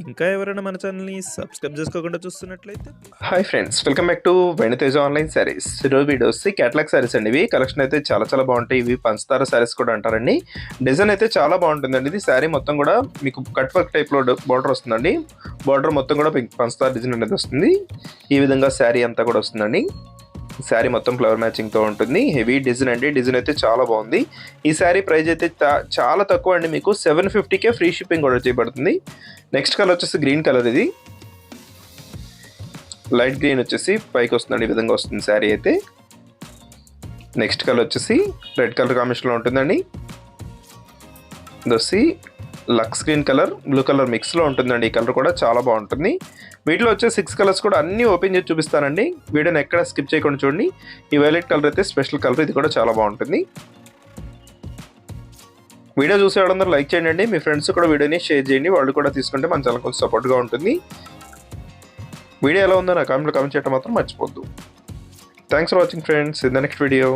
ఇంకా ఎవరైనా మన ఛానల్‌ని సబ్స్క్రైబ్ చేసుకోకుండా చూస్తున్నట్లయితే hi friends, welcome back to Veniteja online sarees. ఈరోజు వీడియో వచ్చి క్యాటలాగ్ సారీస్ అండి. ఇవి కలెక్షన్ అయితే చాలా బాగుంటాయి. ఇవి పంచదార సారీస్ కూడా అంటారండి. డిజైన్ అయితే చాలా బాగుంటుందండి. ఇది శారీ మొత్తం కూడా మీకు కట్ వర్క్ టైప్లో బార్డర్ వస్తుందండి. బార్డర్ మొత్తం కూడా పంచదార డిజైన్ అనేది వస్తుంది. ఈ విధంగా శారీ అంతా కూడా వస్తుందండి. శారీ మొత్తం ఫ్లవర్ మ్యాచింగ్తో ఉంటుంది. హెవీ డిజైన్ అండి. డిజైన్ అయితే చాలా బాగుంది. ఈ శారీ ప్రైస్ అయితే చాలా తక్కువ అండి. మీకు 750కే ఫ్రీ షిప్పింగ్ కూడా చేయబడుతుంది. నెక్స్ట్ కలర్ వచ్చేసి గ్రీన్ కలర్. ఇది లైట్ గ్రీన్ వచ్చేసి పైకి వస్తుందండి. ఈ విధంగా వస్తుంది శారీ అయితే. నెక్స్ట్ కలర్ వచ్చేసి రెడ్ కలర్ కాంబినేషన్లో ఉంటుందండి. ఇది వచ్చి లక్స్ గ్రీన్ కలర్ బ్లూ కలర్ మిక్స్లో ఉంటుందండి. ఈ కలర్ కూడా చాలా బాగుంటుంది. వీటిలో వచ్చే 6 కలర్స్ కూడా అన్నీ ఓపెన్ చేసి చూపిస్తానండి. వీడియోని ఎక్కడ స్కిప్ చేయకుండా చూడండి. ఈ వైలెట్ కలర్ అయితే స్పెషల్ కలర్. ఇది కూడా చాలా బాగుంటుంది. వీడియో చూసే వాళ్ళందరూ లైక్ చేయండి. మీ ఫ్రెండ్స్ కూడా వీడియోని షేర్ చేయండి. వాళ్ళు కూడా తీసుకుంటే మన ఛానల్ కొంచెం సపోర్ట్గా ఉంటుంది. వీడియో ఎలా ఉందో నా కామెంట్లో కామెంట్ చేయడం మాత్రం మర్చిపోద్దు. Thanks for watching friends. In the next video.